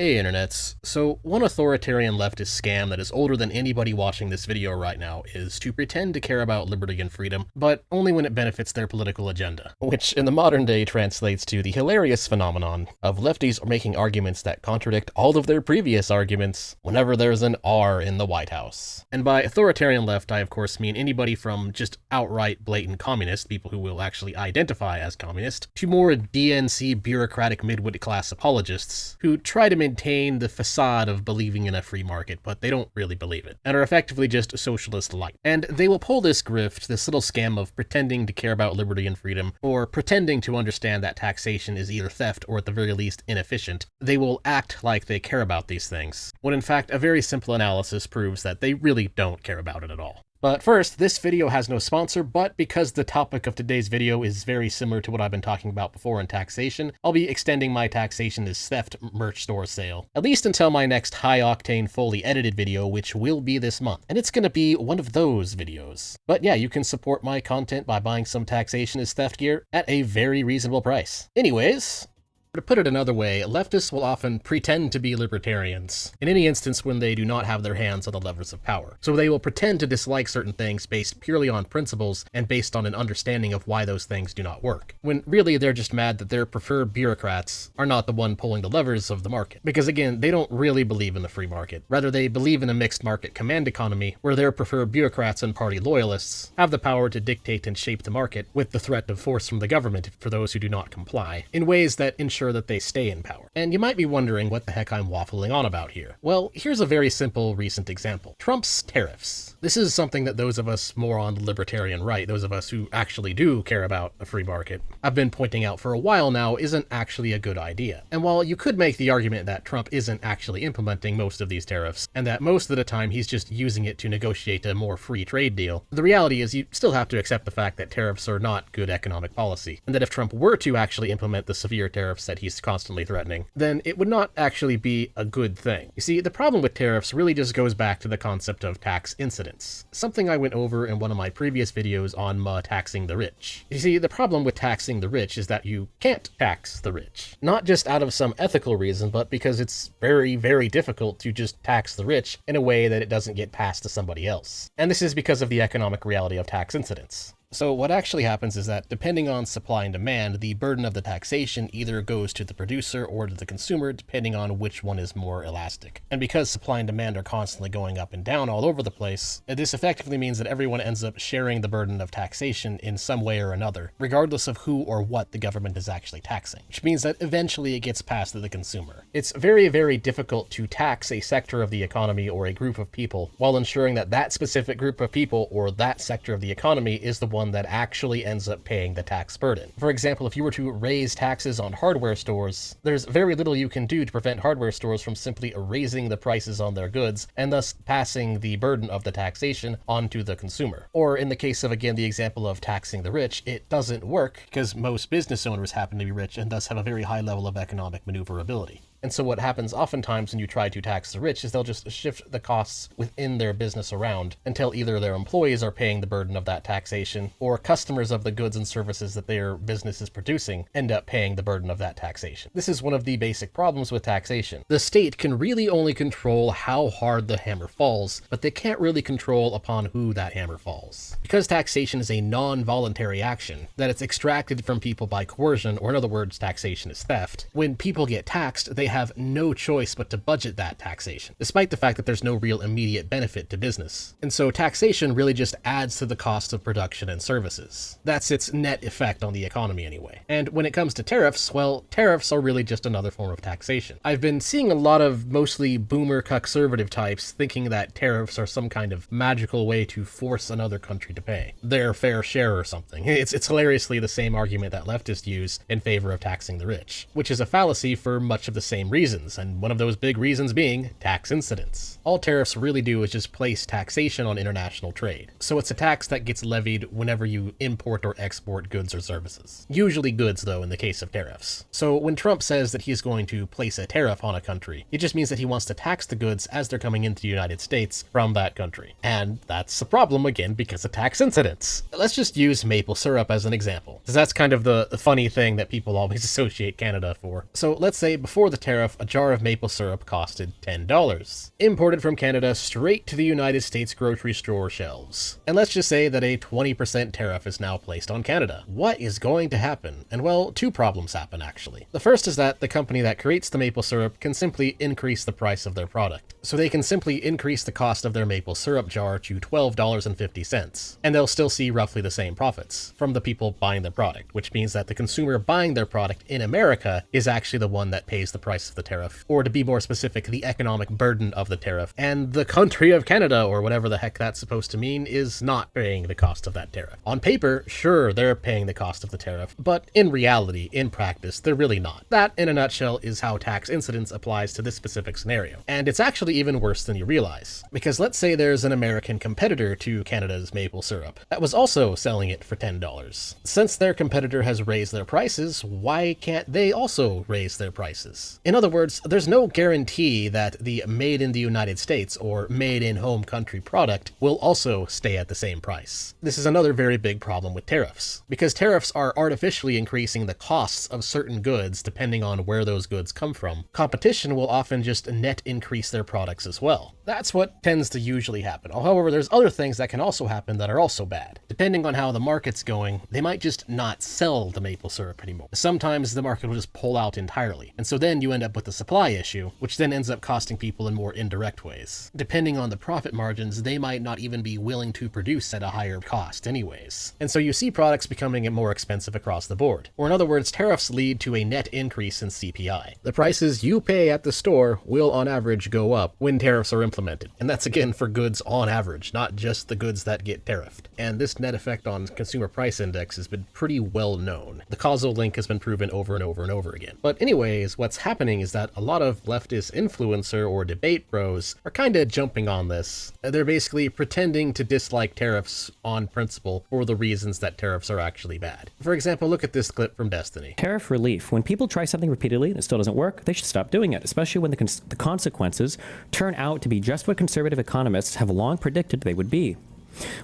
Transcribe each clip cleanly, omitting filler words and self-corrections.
Hey internets, so one authoritarian leftist scam that is older than anybody watching this video right now is to pretend to care about liberty and freedom, but only when it benefits their political agenda, which in the modern day translates to the hilarious phenomenon of lefties making arguments that contradict all of their previous arguments whenever there's an R in the White House. And by authoritarian left, I of course mean anybody from just outright blatant communist, people who will actually identify as communist, to more DNC bureaucratic midwit class apologists who try to maintain the facade of believing in a free market, but they don't really believe it, and are effectively just socialist light. And they will pull this grift, this little scam of pretending to care about liberty and freedom, or pretending to understand that taxation is either theft or at the very least inefficient. They will act like they care about these things, when in fact a very simple analysis proves that they really don't care about it at all. But first, this video has no sponsor, but because the topic of today's video is very similar to what I've been talking about before in taxation, I'll be extending my taxation is theft merch store sale, at least until my next high-octane fully edited video, which will be this month. And it's gonna be one of those videos. But yeah, you can support my content by buying some taxation is theft gear at a very reasonable price. Anyways, to put it another way, leftists will often pretend to be libertarians in any instance when they do not have their hands on the levers of power. So they will pretend to dislike certain things based purely on principles and based on an understanding of why those things do not work, when really they're just mad that their preferred bureaucrats are not the one pulling the levers of the market. Because again, they don't really believe in the free market. Rather, they believe in a mixed market command economy where their preferred bureaucrats and party loyalists have the power to dictate and shape the market with the threat of force from the government for those who do not comply, in ways that ensure that they stay in power. And you might be wondering what the heck I'm waffling on about here. Well, here's a very simple recent example. Trump's tariffs. This is something that those of us more on the libertarian right, those of us who actually do care about a free market, I've been pointing out for a while now isn't actually a good idea. And while you could make the argument that Trump isn't actually implementing most of these tariffs, and that most of the time he's just using it to negotiate a more free trade deal, the reality is you still have to accept the fact that tariffs are not good economic policy, and that if Trump were to actually implement the severe tariffs that he's constantly threatening, then it would not actually be a good thing. You see, the problem with tariffs really just goes back to the concept of tax incidence, something I went over in one of my previous videos on taxing the rich. You see, the problem with taxing the rich is that you can't tax the rich. Not just out of some ethical reason, but because it's very, very difficult to just tax the rich in a way that it doesn't get passed to somebody else. And this is because of the economic reality of tax incidence. So what actually happens is that, depending on supply and demand, the burden of the taxation either goes to the producer or to the consumer, depending on which one is more elastic. And because supply and demand are constantly going up and down all over the place, this effectively means that everyone ends up sharing the burden of taxation in some way or another, regardless of who or what the government is actually taxing, which means that eventually it gets passed to the consumer. It's very, very difficult to tax a sector of the economy or a group of people while ensuring that that specific group of people or that sector of the economy is the one that actually ends up paying the tax burden. For example, if you were to raise taxes on hardware stores, there's very little you can do to prevent hardware stores from simply raising the prices on their goods and thus passing the burden of the taxation onto the consumer. Or in the case of, again, the example of taxing the rich, it doesn't work because most business owners happen to be rich and thus have a very high level of economic maneuverability. And so what happens oftentimes when you try to tax the rich is they'll just shift the costs within their business around until either their employees are paying the burden of that taxation, or customers of the goods and services that their business is producing end up paying the burden of that taxation. This is one of the basic problems with taxation. The state can really only control how hard the hammer falls, but they can't really control upon who that hammer falls. Because taxation is a non-voluntary action, that it's extracted from people by coercion, or in other words, taxation is theft, when people get taxed, they have no choice but to budget that taxation, despite the fact that there's no real immediate benefit to business. And so taxation really just adds to the cost of production and services. That's its net effect on the economy anyway. And when it comes to tariffs, well, tariffs are really just another form of taxation. I've been seeing a lot of mostly boomer conservative types thinking that tariffs are some kind of magical way to force another country to pay their fair share or something. It's hilariously the same argument that leftists use in favor of taxing the rich, which is a fallacy for much of the same reasons, and one of those big reasons being tax incidence. All tariffs really do is just place taxation on international trade. So it's a tax that gets levied whenever you import or export goods or services. Usually goods, though, in the case of tariffs. So when Trump says that he's going to place a tariff on a country, it just means that he wants to tax the goods as they're coming into the United States from that country. And that's a problem, again, because of tax incidence. Let's just use maple syrup as an example, because that's kind of the funny thing that people always associate Canada for. So let's say before the tariff, a jar of maple syrup costed $10, imported from Canada straight to the United States grocery store shelves. And let's just say that a 20% tariff is now placed on Canada. What is going to happen? And well, two problems happen actually. The first is that the company that creates the maple syrup can simply increase the price of their product. So they can simply increase the cost of their maple syrup jar to $12.50, and they'll still see roughly the same profits from the people buying the product, which means that the consumer buying their product in America is actually the one that pays the price of the tariff, or to be more specific, the economic burden of the tariff, and the country of Canada, or whatever the heck that's supposed to mean, is not paying the cost of that tariff. On paper, sure, they're paying the cost of the tariff, but in reality, in practice, they're really not. That, in a nutshell, is how tax incidence applies to this specific scenario. And it's actually even worse than you realize, because let's say there's an American competitor to Canada's maple syrup that was also selling it for $10. Since their competitor has raised their prices, why can't they also raise their prices? In other words, there's no guarantee that the made in the United States or made in home country product will also stay at the same price. This is another very big problem with tariffs, because tariffs are artificially increasing the costs of certain goods depending on where those goods come from. Competition will often just net increase their products as well. That's what tends to usually happen. However, there's other things that can also happen that are also bad. Depending on how the market's going, they might just not sell the maple syrup anymore. Sometimes the market will just pull out entirely, and so then you end up with a supply issue, which then ends up costing people in more indirect ways. Depending on the profit margins, they might not even be willing to produce at a higher cost anyways. And so you see products becoming more expensive across the board. Or in other words, tariffs lead to a net increase in CPI. The prices you pay at the store will on average go up when tariffs are implemented. And that's again for goods on average, not just the goods that get tariffed. And this net effect on consumer price index has been pretty well known. The causal link has been proven over and over and over again. But anyways, what's happening is that a lot of leftist influencer or debate bros are kind of jumping on this. They're basically pretending to dislike tariffs on principle for the reasons that tariffs are actually bad. For example, look at this clip from Destiny. Tariff relief. When people try something repeatedly and it still doesn't work, they should stop doing it, especially when the consequences turn out to be just what conservative economists have long predicted they would be.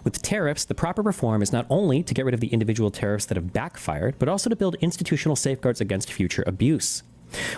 With tariffs, the proper reform is not only to get rid of the individual tariffs that have backfired, but also to build institutional safeguards against future abuse.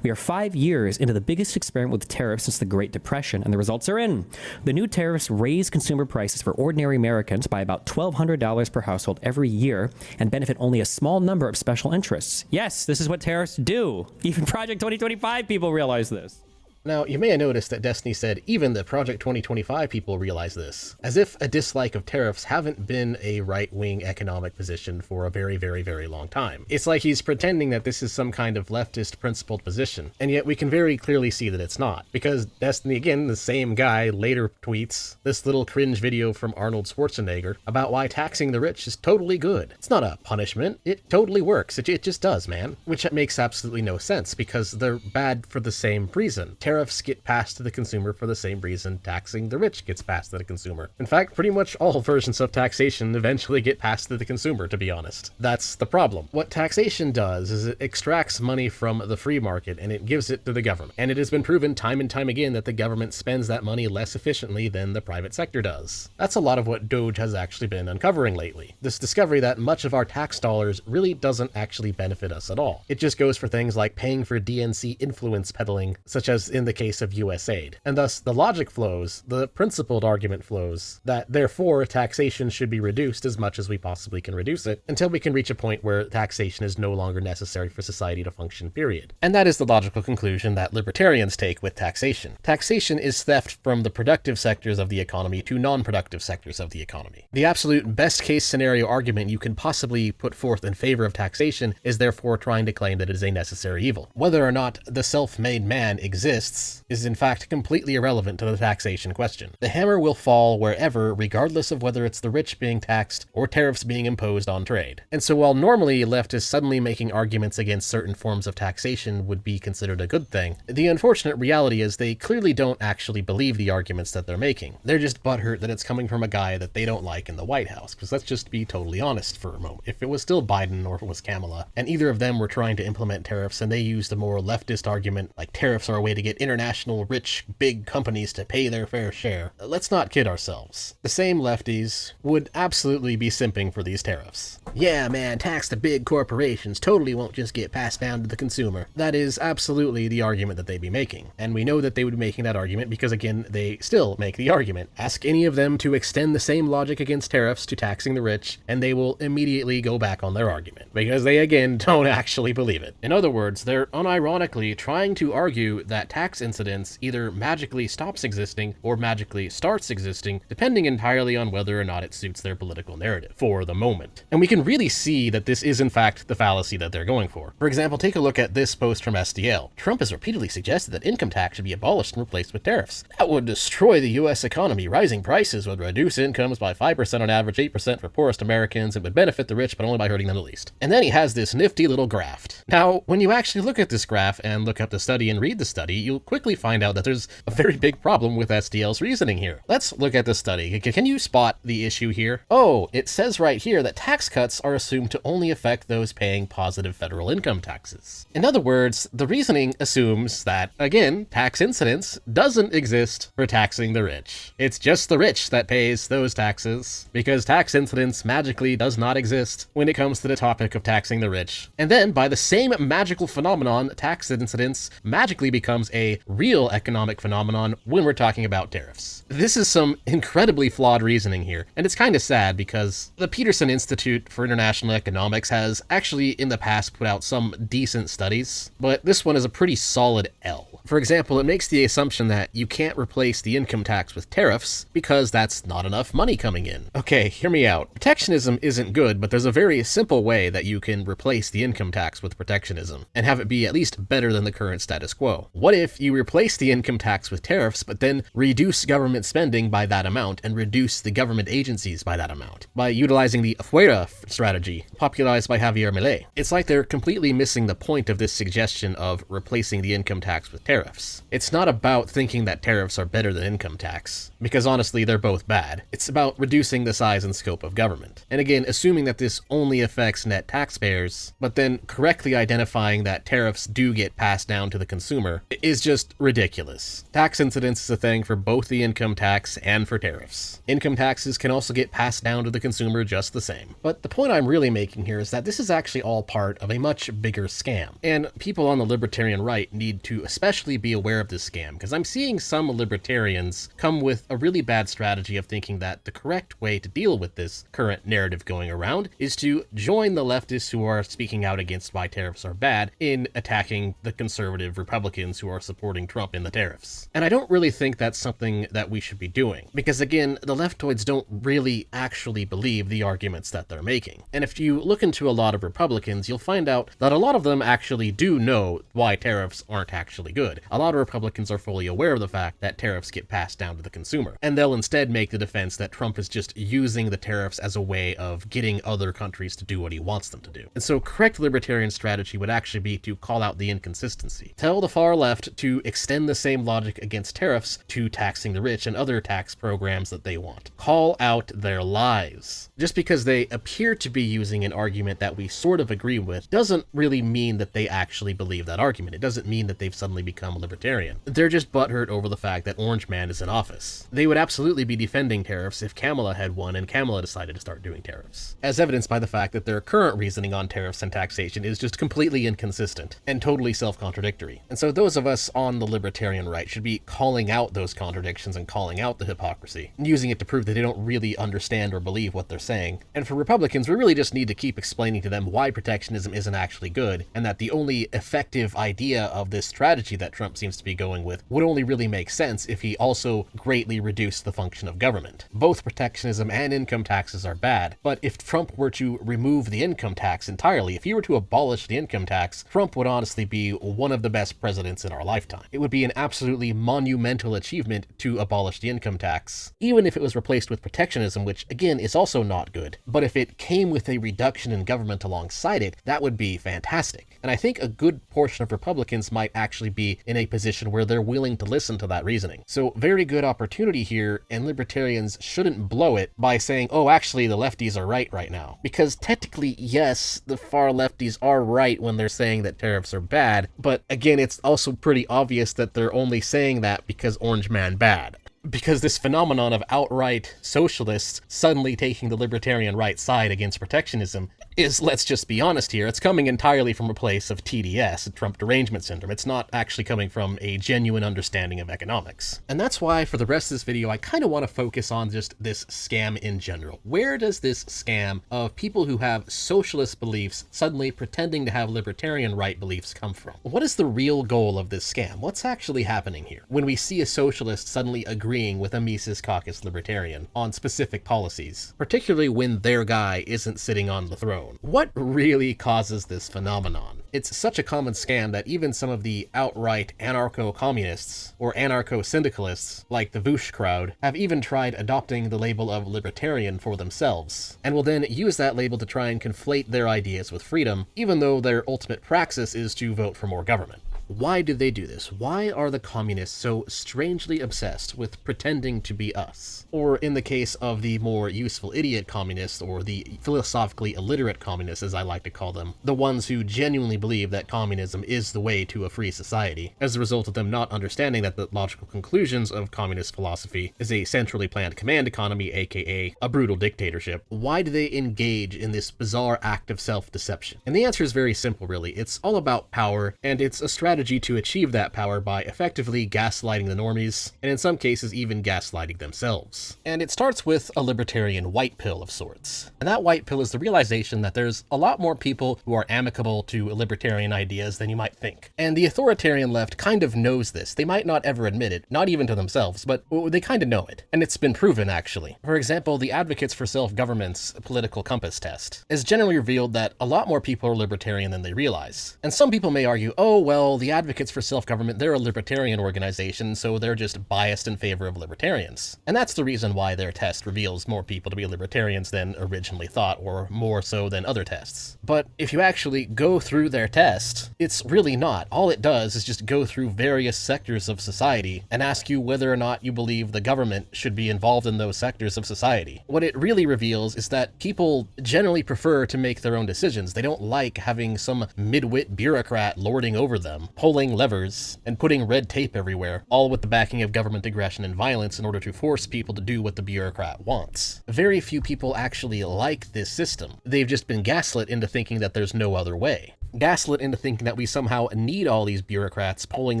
We are 5 years into the biggest experiment with tariffs since the Great Depression, and the results are in. The new tariffs raise consumer prices for ordinary Americans by about $1,200 per household every year and benefit only a small number of special interests. Yes, this is what tariffs do. Even Project 2025 people realize this. Now, you may have noticed that Destiny said even the Project 2025 people realize this, as if a dislike of tariffs haven't been a right-wing economic position for a very, very, very long time. It's like he's pretending that this is some kind of leftist principled position, and yet we can very clearly see that it's not, because Destiny, again, the same guy, later tweets this little cringe video from Arnold Schwarzenegger about why taxing the rich is totally good. It's not a punishment, it totally works, it just does, man. Which makes absolutely no sense, because they're bad for the same reason. Tariffs get passed to the consumer for the same reason taxing the rich gets passed to the consumer. In fact, pretty much all versions of taxation eventually get passed to the consumer, to be honest. That's the problem. What taxation does is it extracts money from the free market and it gives it to the government. And it has been proven time and time again that the government spends that money less efficiently than the private sector does. That's a lot of what Doge has actually been uncovering lately. This discovery that much of our tax dollars really doesn't actually benefit us at all. It just goes for things like paying for DNC influence peddling, such as in the case of USAID. And thus, the logic flows, the principled argument flows, that therefore taxation should be reduced as much as we possibly can reduce it, until we can reach a point where taxation is no longer necessary for society to function, period. And that is the logical conclusion that libertarians take with taxation. Taxation is theft from the productive sectors of the economy to non-productive sectors of the economy. The absolute best case scenario argument you can possibly put forth in favor of taxation is therefore trying to claim that it is a necessary evil. Whether or not the self-made man exists is in fact completely irrelevant to the taxation question. The hammer will fall wherever, regardless of whether it's the rich being taxed or tariffs being imposed on trade. And so while normally leftists suddenly making arguments against certain forms of taxation would be considered a good thing, the unfortunate reality is they clearly don't actually believe the arguments that they're making. They're just butthurt that it's coming from a guy that they don't like in the White House, because let's just be totally honest for a moment. If it was still Biden or if it was Kamala, and either of them were trying to implement tariffs and they used a more leftist argument like tariffs are a way to get international rich big companies to pay their fair share, let's not kid ourselves. The same lefties would absolutely be simping for these tariffs. yeah man, tax the big corporations totally won't just get passed down to the consumer. That is absolutely the argument that they'd be making. And we know that they would be making that argument because, again, they still make the argument. Ask any of them to extend the same logic against tariffs to taxing the rich, and they will immediately go back on their argument, because they, again, don't actually believe it. In other words, they're unironically trying to argue that tax incidence either magically stops existing or magically starts existing, depending entirely on whether or not it suits their political narrative for the moment. And we can really see that this is in fact the fallacy that they're going for. For example, take a look at this post from SDL. Trump has repeatedly suggested that income tax should be abolished and replaced with tariffs. That would destroy the US economy. Rising prices would reduce incomes by 5% on average, 8% for poorest Americans. It would benefit the rich, but only by hurting them the least. And then he has this nifty little graph. Now, when you actually look at this graph and look up the study and read the study, you'll quickly find out that there's a very big problem with SDL's reasoning here. Let's look at the study. Can you spot the issue here? Oh, it says right here that tax cuts are assumed to only affect those paying positive federal income taxes. In other words, the reasoning assumes that, again, tax incidence doesn't exist for taxing the rich. It's just the rich that pays those taxes, because tax incidence magically does not exist when it comes to the topic of taxing the rich. And then, by the same magical phenomenon, tax incidence magically becomes a real economic phenomenon when we're talking about tariffs. This is some incredibly flawed reasoning here, and it's kind of sad because the Peterson Institute for International Economics has actually in the past put out some decent studies, but this one is a pretty solid L. For example, it makes the assumption that you can't replace the income tax with tariffs because that's not enough money coming in. Okay, hear me out. Protectionism isn't good, but there's a very simple way that you can replace the income tax with protectionism and have it be at least better than the current status quo. What if you replace the income tax with tariffs, but then reduce government spending by that amount and reduce the government agencies by that amount by utilizing the afuera strategy popularized by Javier Milei? It's like they're completely missing the point of this suggestion of replacing the income tax with tariffs. It's not about thinking that tariffs are better than income tax, because honestly they're both bad. It's about reducing the size and scope of government. And again, assuming that this only affects net taxpayers, but then correctly identifying that tariffs do get passed down to the consumer is just ridiculous. Tax incidence is a thing for both the income tax and for tariffs. Income taxes can also get passed down to the consumer just the same. But the point I'm really making here is that this is actually all part of a much bigger scam. And people on the libertarian right need to especially be aware of this scam, because I'm seeing some libertarians come with a really bad strategy of thinking that the correct way to deal with this current narrative going around is to join the leftists who are speaking out against why tariffs are bad in attacking the conservative Republicans who are supporting Trump in the tariffs. And I don't really think that's something that we should be doing, because again, the leftoids don't really actually believe the arguments that they're making. And if you look into a lot of Republicans, you'll find out that a lot of them actually do know why tariffs aren't actually good. A lot of Republicans are fully aware of the fact that tariffs get passed down to the consumer, and they'll instead make the defense that Trump is just using the tariffs as a way of getting other countries to do what he wants them to do. And so correct libertarian strategy would actually be to call out the inconsistency. Tell the far left to extend the same logic against tariffs to taxing the rich and other tax programs that they want. Call out their lies. Just because they appear to be using an argument that we sort of agree with doesn't really mean that they actually believe that argument. It doesn't mean that they've suddenly become libertarian. They're just butthurt over the fact that Orange Man is in office. They would absolutely be defending tariffs if Kamala had won and Kamala decided to start doing tariffs, as evidenced by the fact that their current reasoning on tariffs and taxation is just completely inconsistent and totally self-contradictory. And so those of us on the libertarian right should be calling out those contradictions and calling out the hypocrisy, and using it to prove that they don't really understand or believe what they're saying. And for Republicans, we really just need to keep explaining to them why protectionism isn't actually good, and that the only effective idea of this strategy that Trump seems to be going with would only really make sense if he also greatly reduced the function of government. Both protectionism and income taxes are bad, but if Trump were to remove the income tax entirely, if he were to abolish the income tax, Trump would honestly be one of the best presidents in our lifetime. It would be an absolutely monumental achievement to abolish the income tax, even if it was replaced with protectionism, which again is also not good. But if it came with a reduction in government alongside it, that would be fantastic. And I think a good portion of Republicans might actually be in a position where they're willing to listen to that reasoning. So very good opportunity here, and libertarians shouldn't blow it by saying, oh, actually the lefties are right now. Because technically, yes, the far lefties are right when they're saying that tariffs are bad, but again, it's also pretty obvious that they're only saying that because Orange Man bad. Because this phenomenon of outright socialists suddenly taking the libertarian right side against protectionism is, let's just be honest here, it's coming entirely from a place of TDS, Trump derangement syndrome. It's not actually coming from a genuine understanding of economics. And that's why for the rest of this video, I kind of want to focus on just this scam in general. Where does this scam of people who have socialist beliefs suddenly pretending to have libertarian right beliefs come from? What is the real goal of this scam? What's actually happening here when we see a socialist suddenly agreeing with a Mises Caucus libertarian on specific policies, particularly when their guy isn't sitting on the throne? What really causes this phenomenon? It's such a common scam that even some of the outright anarcho-communists or anarcho-syndicalists, like the Voosh crowd, have even tried adopting the label of libertarian for themselves, and will then use that label to try and conflate their ideas with freedom, even though their ultimate praxis is to vote for more government. Why do they do this? Why are the communists so strangely obsessed with pretending to be us? Or in the case of the more useful idiot communists, or the philosophically illiterate communists as I like to call them, the ones who genuinely believe that communism is the way to a free society, as a result of them not understanding that the logical conclusions of communist philosophy is a centrally planned command economy, aka a brutal dictatorship. Why do they engage in this bizarre act of self-deception? And the answer is very simple, really. It's all about power, and it's a strategy to achieve that power by effectively gaslighting the normies, and in some cases even gaslighting themselves. And it starts with a libertarian white pill of sorts. And that white pill is the realization that there's a lot more people who are amicable to libertarian ideas than you might think. And the authoritarian left kind of knows this. They might not ever admit it, not even to themselves, but they kind of know it. And it's been proven, actually. For example, the Advocates for Self-Government's political compass test has generally revealed that a lot more people are libertarian than they realize. And some people may argue, oh, well, the Advocates for Self-Government, they're a libertarian organization, so they're just biased in favor of libertarians. And that's the reason why their test reveals more people to be libertarians than originally thought, or more so than other tests. But if you actually go through their test, it's really not. All it does is just go through various sectors of society and ask you whether or not you believe the government should be involved in those sectors of society. What it really reveals is that people generally prefer to make their own decisions. They don't like having some midwit bureaucrat lording over them, pulling levers, and putting red tape everywhere, all with the backing of government aggression and violence in order to force people to do what the bureaucrat wants. Very few people actually like this system. They've just been gaslit into thinking that there's no other way. Gaslit into thinking that we somehow need all these bureaucrats pulling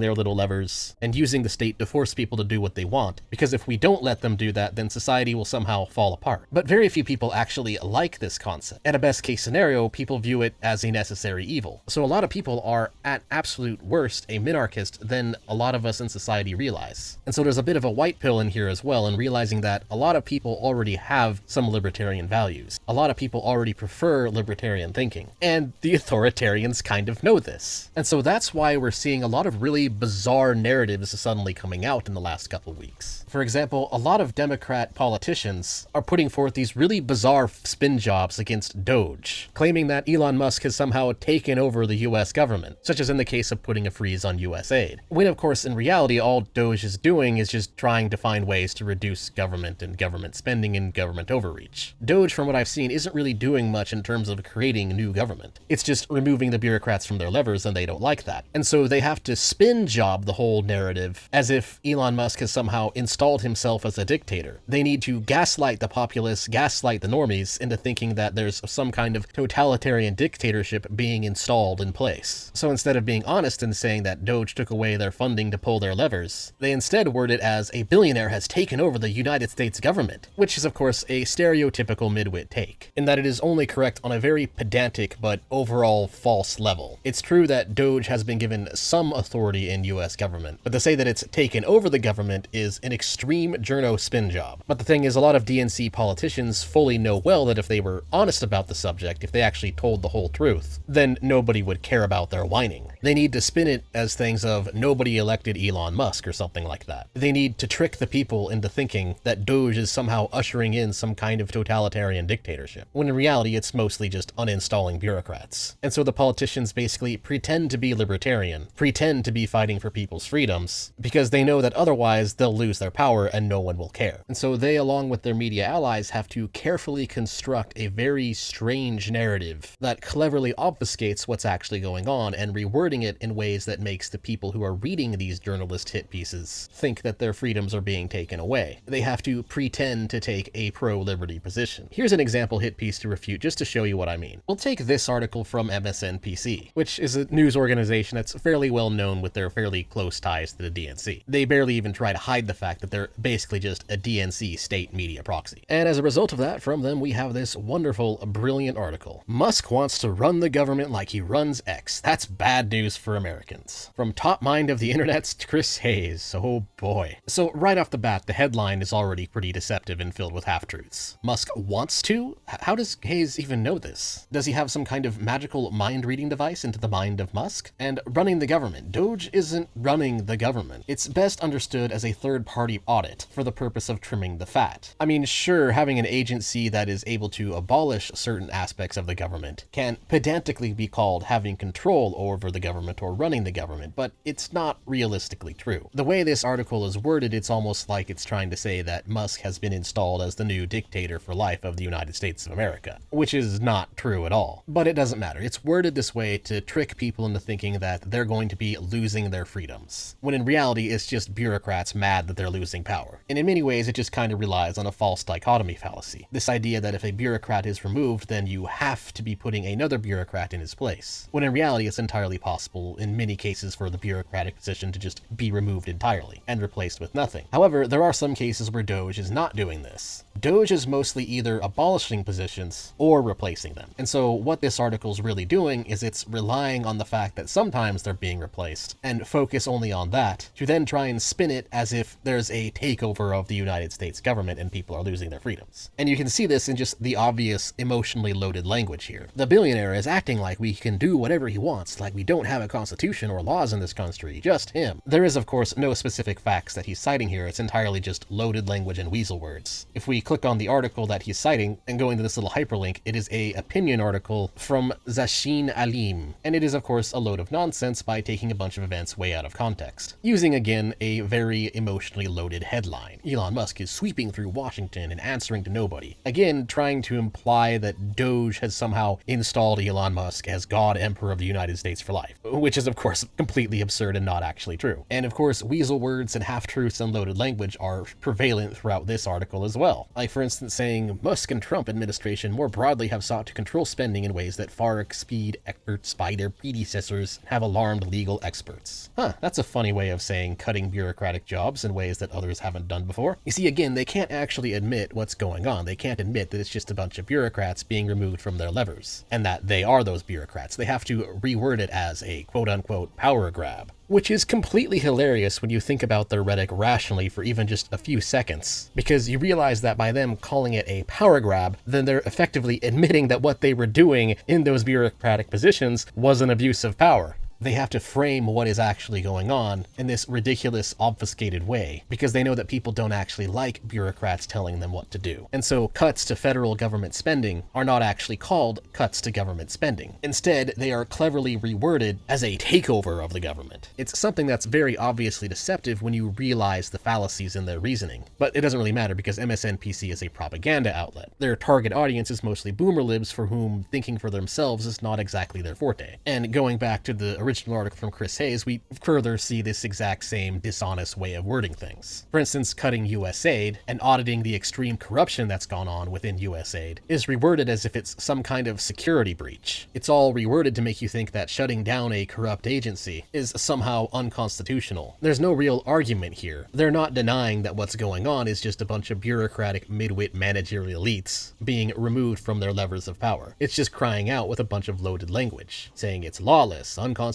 their little levers and using the state to force people to do what they want, because if we don't let them do that, then society will somehow fall apart. But very few people actually like this concept. At a best case scenario, people view it as a necessary evil. So a lot of people are, at absolute worst, a minarchist than a lot of us in society realize. And so there's a bit of a white pill in here as well, in realizing that a lot of people already have some libertarian values. A lot of people already prefer libertarian thinking. And the authoritarian kind of know this. And so that's why we're seeing a lot of really bizarre narratives suddenly coming out in the last couple of weeks. For example, a lot of Democrat politicians are putting forth these really bizarre spin jobs against Doge, claiming that Elon Musk has somehow taken over the US government, such as in the case of putting a freeze on US aid. When of course in reality all Doge is doing is just trying to find ways to reduce government and government spending and government overreach. Doge, from what I've seen, isn't really doing much in terms of creating new government. It's just removing the bureaucrats from their levers, and they don't like that. And so they have to spin job the whole narrative as if Elon Musk has somehow installed himself as a dictator. They need to gaslight the populace, gaslight the normies into thinking that there's some kind of totalitarian dictatorship being installed in place. So instead of being honest and saying that Doge took away their funding to pull their levers, they instead word it as a billionaire has taken over the United States government, which is of course a stereotypical midwit take, in that it is only correct on a very pedantic but overall false level. It's true that Doge has been given some authority in US government, but to say that it's taken over the government is an extreme journo spin job. But the thing is, a lot of DNC politicians fully know well that if they were honest about the subject, if they actually told the whole truth, then nobody would care about their whining. They need to spin it as things of nobody elected Elon Musk or something like that. They need to trick the people into thinking that Doge is somehow ushering in some kind of totalitarian dictatorship, when in reality it's mostly just uninstalling bureaucrats. And so the politicians basically pretend to be libertarian, pretend to be fighting for people's freedoms, because they know that otherwise they'll lose their power and no one will care. And so they, along with their media allies, have to carefully construct a very strange narrative that cleverly obfuscates what's actually going on and reword wording it in ways that makes the people who are reading these journalist hit pieces think that their freedoms are being taken away. They have to pretend to take a pro-liberty position. Here's an example hit piece to refute just to show you what I mean. We'll take this article from MSNPC, which is a news organization that's fairly well known with their fairly close ties to the DNC. They barely even try to hide the fact that they're basically just a DNC state media proxy. And as a result of that, from them we have this wonderful, brilliant article. Musk wants to run the government like he runs X. That's bad news for Americans. From top mind of the internet's Chris Hayes. Oh boy. So right off the bat, the headline is already pretty deceptive and filled with half-truths. Musk wants to? How does Hayes even know this? Does he have some kind of magical mind-reading device into the mind of Musk? And running the government. Doge isn't running the government. It's best understood as a third-party audit for the purpose of trimming the fat. I mean, sure, having an agency that is able to abolish certain aspects of the government can pedantically be called having control over the government or running the government, but it's not realistically true. The way this article is worded, it's almost like it's trying to say that Musk has been installed as the new dictator for life of the United States of America, which is not true at all. But it doesn't matter. It's worded this way to trick people into thinking that they're going to be losing their freedoms, when in reality it's just bureaucrats mad that they're losing power. And in many ways it just kind of relies on a false dichotomy fallacy. This idea that if a bureaucrat is removed, then you have to be putting another bureaucrat in his place, when in reality it's entirely possible in many cases for the bureaucratic position to just be removed entirely and replaced with nothing. However, there are some cases where Doge is not doing this. Doge is mostly either abolishing positions or replacing them. And so what this article is really doing is it's relying on the fact that sometimes they're being replaced and focus only on that to then try and spin it as if there's a takeover of the United States government and people are losing their freedoms. And you can see this in just the obvious emotionally loaded language here. The billionaire is acting like we can do whatever he wants, like we don't have a constitution or laws in this country, just him. There is of course no specific facts that he's citing here, it's entirely just loaded language and weasel words. If we click on the article that he's citing and go into this little hyperlink, it is a opinion article from Zashin Alim, and it is of course a load of nonsense by taking a bunch of events way out of context, using again a very emotionally loaded headline. Elon Musk is sweeping through Washington and answering to nobody. Again, trying to imply that Doge has somehow installed Elon Musk as God Emperor of the United States for life, which is of course completely absurd and not actually true. And of course, weasel words and half-truths and loaded language are prevalent throughout this article as well. Like for instance saying, Musk and Trump administration more broadly have sought to control spending in ways that far exceed efforts by their predecessors have alarmed legal experts. That's a funny way of saying cutting bureaucratic jobs in ways that others haven't done before. You see, again, they can't actually admit what's going on. They can't admit that it's just a bunch of bureaucrats being removed from their levers, and that they are those bureaucrats. They have to reword it as a quote-unquote power grab, which is completely hilarious when you think about their rhetoric rationally for even just a few seconds, because you realize that by them calling it a power grab, then they're effectively admitting that what they were doing in those bureaucratic positions was an abuse of power. They have to frame what is actually going on in this ridiculous, obfuscated way, because they know that people don't actually like bureaucrats telling them what to do. And so cuts to federal government spending are not actually called cuts to government spending. Instead, they are cleverly reworded as a takeover of the government. It's something that's very obviously deceptive when you realize the fallacies in their reasoning. But it doesn't really matter because MSNPC is a propaganda outlet. Their target audience is mostly boomer libs for whom thinking for themselves is not exactly their forte. And going back to the original article from Chris Hayes, we further see this exact same dishonest way of wording things. For instance, cutting US aid and auditing the extreme corruption that's gone on within US aid is reworded as if it's some kind of security breach. It's all reworded to make you think that shutting down a corrupt agency is somehow unconstitutional. There's no real argument here. They're not denying that what's going on is just a bunch of bureaucratic midwit managerial elites being removed from their levers of power. It's just crying out with a bunch of loaded language, saying it's lawless, unconstitutional,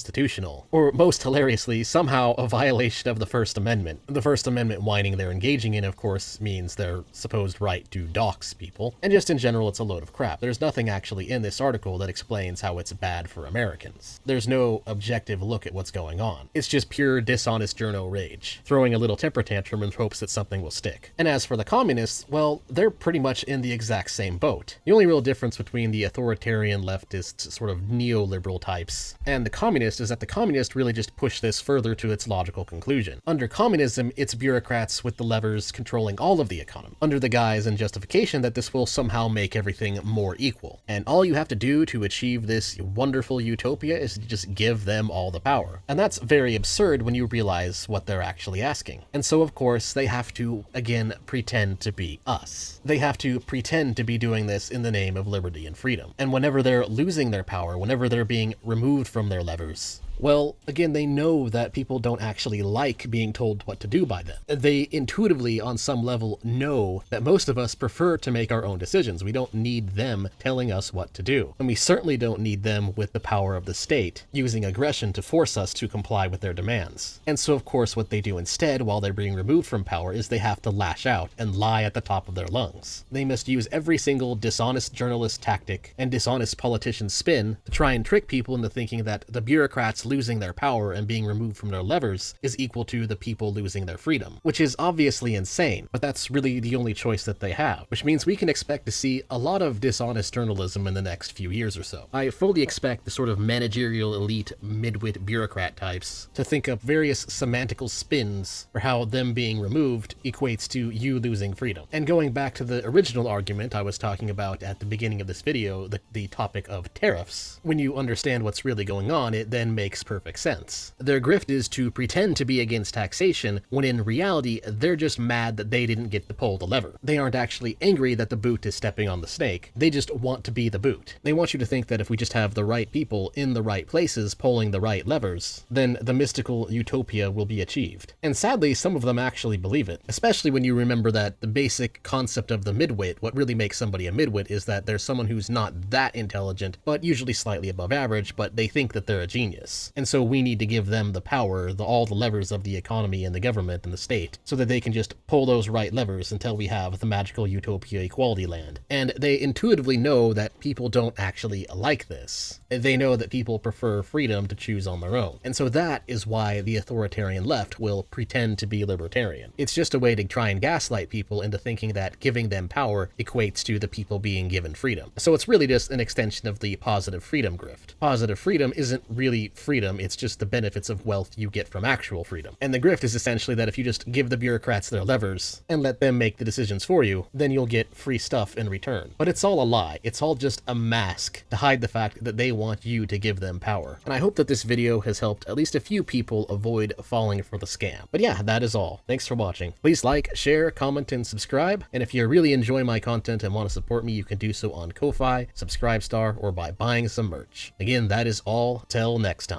or most hilariously, somehow a violation of the First Amendment. The First Amendment whining they're engaging in, of course, means their supposed right to dox people, and just in general it's a load of crap. There's nothing actually in this article that explains how it's bad for Americans. There's no objective look at what's going on. It's just pure dishonest journo rage, throwing a little temper tantrum in hopes that something will stick. And as for the communists, well, they're pretty much in the exact same boat. The only real difference between the authoritarian leftists, sort of neoliberal types, and the communists communist is that the communists really just push this further to its logical conclusion. Under communism, it's bureaucrats with the levers controlling all of the economy, under the guise and justification that this will somehow make everything more equal. And all you have to do to achieve this wonderful utopia is to just give them all the power. And that's very absurd when you realize what they're actually asking. And so, of course, they have to, again, pretend to be us. They have to pretend to be doing this in the name of liberty and freedom. And whenever they're losing their power, whenever they're being removed from their levers, well, again, they know that people don't actually like being told what to do by them. They intuitively, on some level, know that most of us prefer to make our own decisions. We don't need them telling us what to do. And we certainly don't need them with the power of the state, using aggression to force us to comply with their demands. And so, of course, what they do instead, while they're being removed from power, is they have to lash out and lie at the top of their lungs. They must use every single dishonest journalist tactic and dishonest politician spin to try and trick people into thinking that the bureaucrats losing their power and being removed from their levers is equal to the people losing their freedom, which is obviously insane, but that's really the only choice that they have, which means we can expect to see a lot of dishonest journalism in the next few years or so. I fully expect the sort of managerial elite midwit bureaucrat types to think up various semantical spins for how them being removed equates to you losing freedom. And going back to the original argument I was talking about at the beginning of this video, the topic of tariffs, when you understand what's really going on, it then makes perfect sense. Their grift is to pretend to be against taxation when in reality they're just mad that they didn't get to pull the lever. They aren't actually angry that the boot is stepping on the snake. They just want to be the boot. They want you to think that if we just have the right people in the right places pulling the right levers, then the mystical utopia will be achieved. And sadly, some of them actually believe it, especially when you remember that the basic concept of the midwit, what really makes somebody a midwit, is that there's someone who's not that intelligent, but usually slightly above average, but they think that they're a genius. And so we need to give them the power, all the levers of the economy and the government and the state, so that they can just pull those right levers until we have the magical utopia equality land. And they intuitively know that people don't actually like this. They know that people prefer freedom to choose on their own. And so that is why the authoritarian left will pretend to be libertarian. It's just a way to try and gaslight people into thinking that giving them power equates to the people being given freedom. So it's really just an extension of the positive freedom grift. Positive freedom isn't really freedom, it's just the benefits of wealth you get from actual freedom. And the grift is essentially that if you just give the bureaucrats their levers and let them make the decisions for you, then you'll get free stuff in return. But it's all a lie. It's all just a mask to hide the fact that they want you to give them power. And I hope that this video has helped at least a few people avoid falling for the scam. But yeah, that is all. Thanks for watching. Please like, share, comment, and subscribe. And if you really enjoy my content and want to support me, you can do so on Ko-Fi, Subscribestar, or by buying some merch. Again, that is all. Till next time.